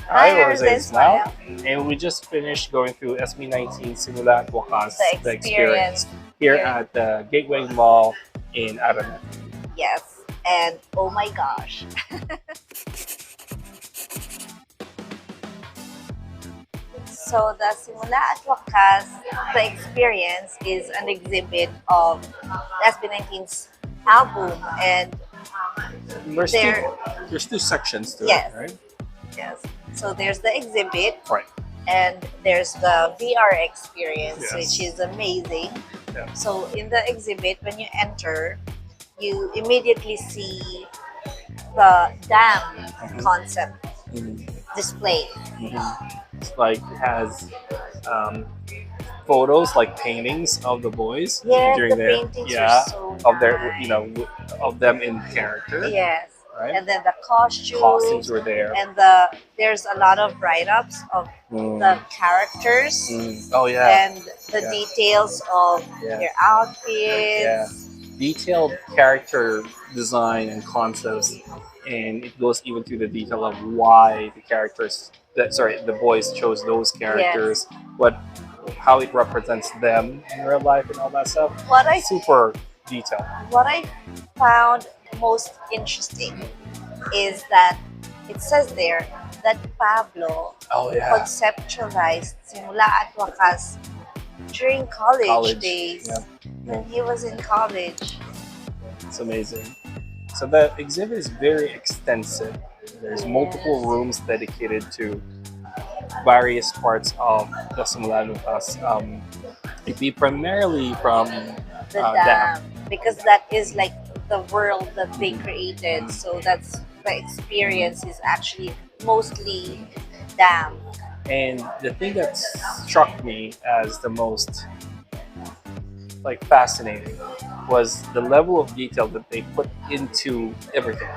Hi, Rose and Smile. Smile. And we just finished going through SB19 Simula at Wakas, The experience here at the Gateway Mall in Araneta. Yes, and oh my gosh. So the Simula at Wakas, the experience is an exhibit of SB19's album, and There's there, there's two sections to yes, it, right? yes. So there's the exhibit, Right. and there's the VR experience, Yes. which is amazing. Yeah. So in the exhibit, when you enter, you immediately see the dam concept displayed. It's like it has photos, like paintings of the boys Yes, during the their paintings are so of their nice. of them in character. Yes, Right. and then the Costumes were there. and there's a lot of write-ups of the characters Oh yeah. and the details of their outfits. Yeah. Detailed character design and concepts, and it goes even to the detail of why the boys chose those characters, how it represents them in real life and all that stuff. Super detailed. What I found most interesting is that it says there that Pablo conceptualized Simula at Wakas during college days. Yeah. When he was in college. It's amazing. So the exhibit is very extensive. There's multiple rooms dedicated to various parts of the Simula at Wakas. It'd be primarily from The dam, because that is like the world that they created. So that's the experience is actually mostly dam. And the thing that struck me as the most fascinating was the level of detail that they put into everything.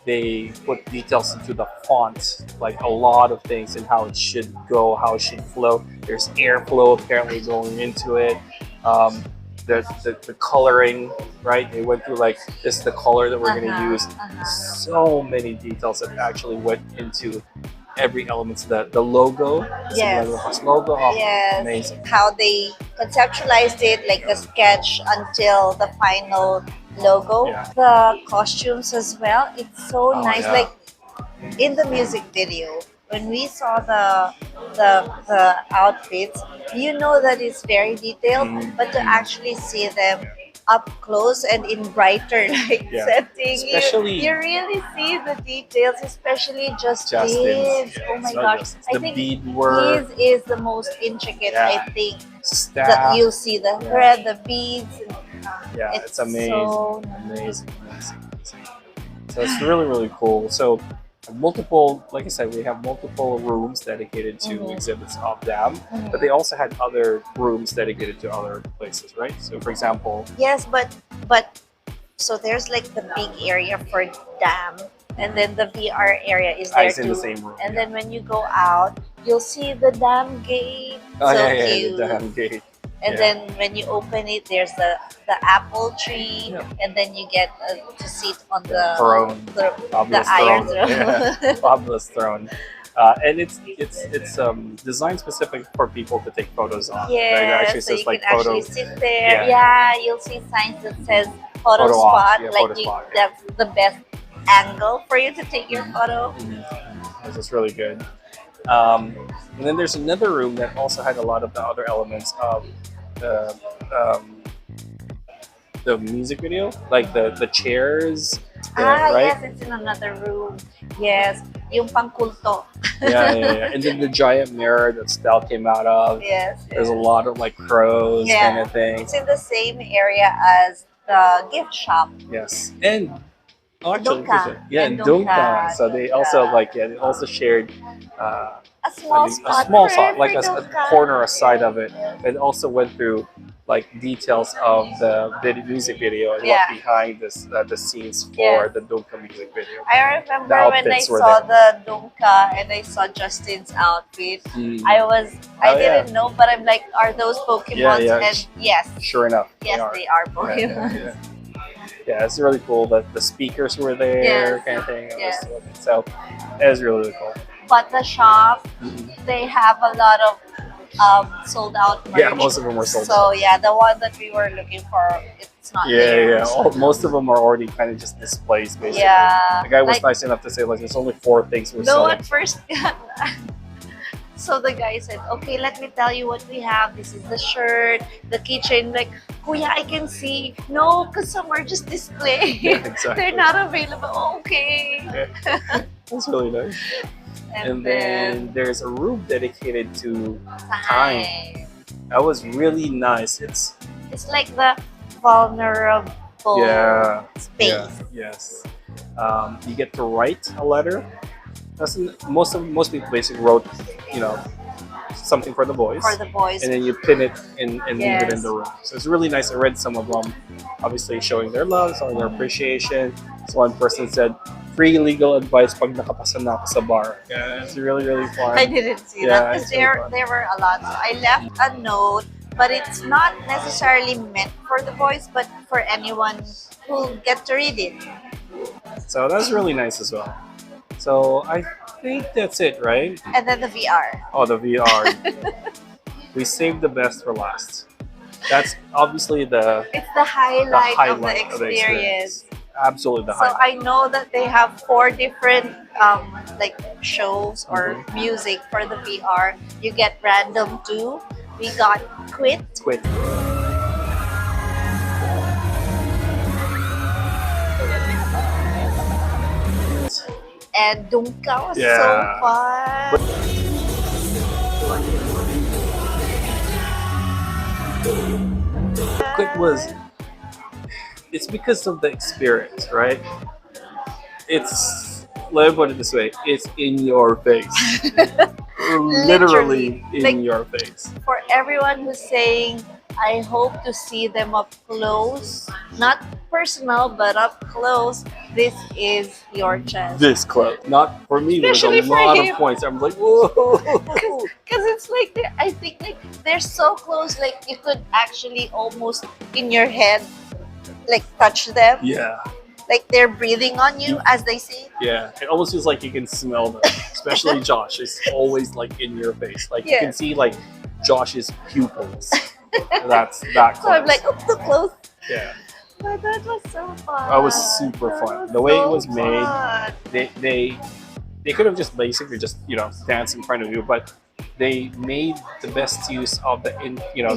They put details into the font, like a lot of things, and how it should go, how it should flow. There's airflow apparently going into it. The coloring, right? They went through this is the color that we're going to use. So many details that actually went into every element. The logo, Yes. logo, Yes. amazing. How they conceptualized it, like a sketch until the final logo. Yeah. The costumes as well. It's so nice. Yeah. Like in the music video, when we saw the outfits, you know that it's very detailed, but to actually see them up close and in brighter setting, Especially you really see the details, especially Justin's. this. Yeah, Oh my it's not gosh! just I the think bead work. his is the most intricate. Yeah. I think Staff. that you see the thread, the beads. Yeah, it's amazing. So amazing. So it's really, really cool. So multiple, like I said, we have multiple rooms dedicated to exhibits of them, but they also had other rooms dedicated to other places, right? So for example, yes, but so there's like the big area for dam, and then the VR area is there in too. the same room. And then when you go out, you'll see the dam gate. Cute. The dam gate. And then when you open it, there's the apple tree, and then you get to sit on the throne, the iron throne. Yeah, fabulous throne. And it's designed specific for people to take photos on. Yeah, actually so says you can actually sit there. Yeah. You'll see signs that says photo op, spot. photo spot. That's the best angle for you to take your photo. This is really good. And then there's another room that also had a lot of the other elements of the music video, like the chairs. Right? Yes, it's in another room. Yes, yung pangkulto. Yeah. And then the giant mirror that Stell came out of. Yes. There's a lot of crows kind of thing. It's in the same area as the gift shop. Yes, and actually, Dunka. and Dunka. So they also they also shared a small spot, like a corner aside of it. It also went through details of the music video and what behind the scenes for the Dunka music video. I remember when I saw the Dunka and I saw Justin's outfit. I didn't know, but I'm like, are those Pokemons? And yes, sure enough, yes, they are Pokemon. Yeah, it's really cool that the speakers were there, kind of thing. So it was really, really cool. but the shop, Mhm. they have a lot of sold out merch. Yeah, most of them were sold So yeah, the one that we were looking for, it's not Yeah, there. yeah. Most of them are already kind of just displays, basically. Yeah. The guy was Like, nice enough to say, like, there's only 4 things we're no, selling. at first. So the guy said, okay, let me tell you what we have. This is the shirt, the keychain. Like, Kuya, I can see. No, because some are just displayed. Yeah, exactly. They're not available. Okay. Yeah. That's really nice. And then there's a room dedicated to time. That was really nice. It's like the vulnerable space. yeah, yes. You get to write a letter. Most people basically wrote, you know, something for the boys. For the boys. And then you pin it and leave it in Yes. the room. So it's really nice. I read some of them, obviously showing their love, showing their appreciation. So one person said, free legal advice pag nakapasa na ako sa bar. Yeah, it's really, really fun. I didn't see Yeah, that it's because really fun. there were a lot. So I left a note, but it's not necessarily meant for the boys, but for anyone who get to read it. So that's really nice as well. So I think that's it, right? And then the VR. Oh, the VR. We saved the best for last. That's obviously It's the highlight, of the experience. Absolutely the So highlight. I know that they have 4 different like shows or music for the VR. You get random too. We got Quit. Quit. And Dunka was Yeah. so fun. Quit was. It's because of the experience, right? It's, let me put it this way, it's in your face. Literally in Like, your face. For everyone who's saying, I hope to see them up close, not personal, but up close, this is your chance. This close. Not for me, Especially there's a for lot him. of points. I'm like, whoa. Because it's like, I think like they're so close, like you could actually almost in your head, like touch them. Yeah. Like they're breathing on you, as they say. Yeah, it almost feels like you can smell them. Especially Josh is always like in your face. Like you Yeah. can see like Josh's pupils. That's that close. So I'm like, oh, too close. yeah, But that was so fun. that was super That fun. was The way it so was made, fun. they could have just basically just dance in front of you, but they made the best use of the Yes,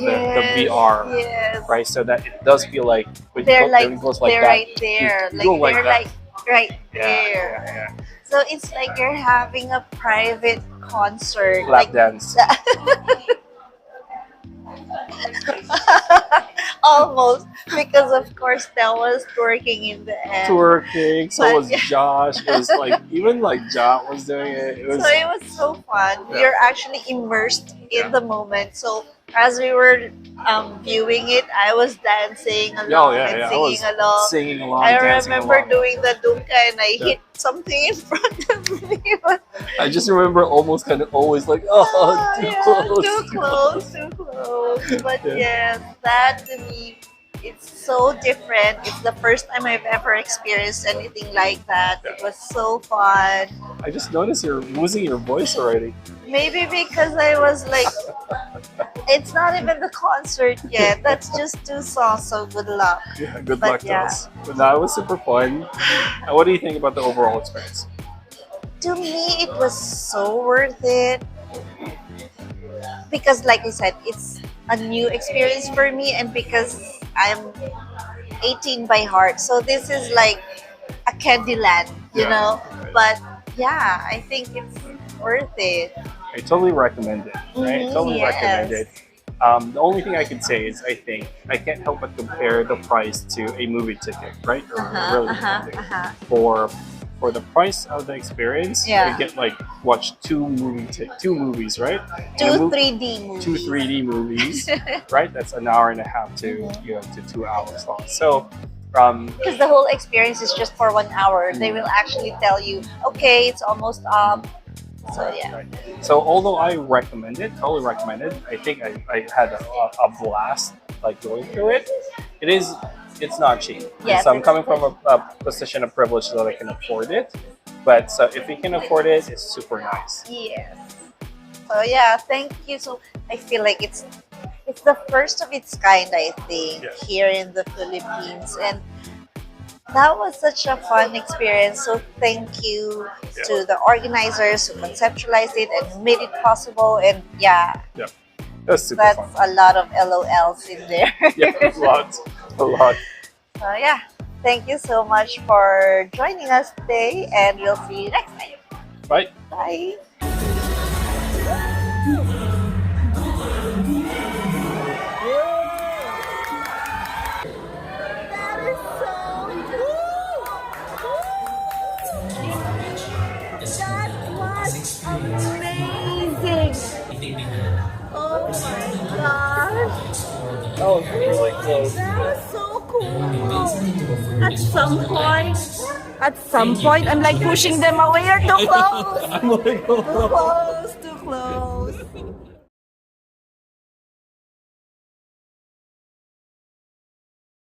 VR, yes. right? So that it does feel like when They're when it goes like they're that, right there. you Like go like they're that. like right Yeah, there. yeah. So it's like you're having a private concert. Lap Like dance. almost, because of course Del was twerking in the end. Twerking. So But- was Josh. It was like even like Josh was doing it. It was So it was so fun. Yeah. You're actually immersed in Yeah. the moment. So as we were viewing it, I was dancing along and I singing was along. singing along. I dancing remember along. doing the dunka and I Yeah. hit something in front of me. But, I just remember almost kind of always like, oh, too yeah, close. too close. But Yeah. yes, that to me, it's so different. It's the first time I've ever experienced anything like that. It was so fun. I just noticed you're losing your voice already. Maybe because I was like, it's not even the concert yet. That's just 2 songs, so good luck. Yeah, good But luck to yeah. us. But that was super fun. And what do you think about the overall experience? To me, it was so worth it. Because like I said, it's a new experience for me, and because I'm 18 by heart. So this is like a candy land, you Yeah. know? But yeah, I think it's worth it. I totally recommend it. Right? Mhm, Totally yes. recommend it. The only thing I can say is I think I can't help but compare the price to a movie ticket, right? Or a really big ticket. For the price of the experience, Yeah. you get like watch two movies, right? And a 2 mov- 3D movies. 3D movies, right? That's an hour and a half to to 2 hours long. So, Because the whole experience is just for 1 hour. They will actually tell you, okay, it's almost up. So yeah. right. So although I recommend it, totally recommend it. I think I had a blast like going through it. It's not cheap. Yes, so I'm it's coming from a position of privilege that I can afford it. But so if you can afford it, it's super nice. Yes. So yeah, thank you. So I feel like it's the first of its kind, I think, Yes. here in the Philippines, and that was such a fun experience. So thank you Yeah. to the organizers who conceptualized it and made it possible. And yeah, That's super that's fun. a lot of LOLs in there. Yeah, a lot, a lot. So yeah, thank you so much for joining us today, and we'll see you next time. Right? Bye. Oh my gosh, That was really close. that was so cool. At some point, I'm like pushing them away or too close. I'm like, Too close, too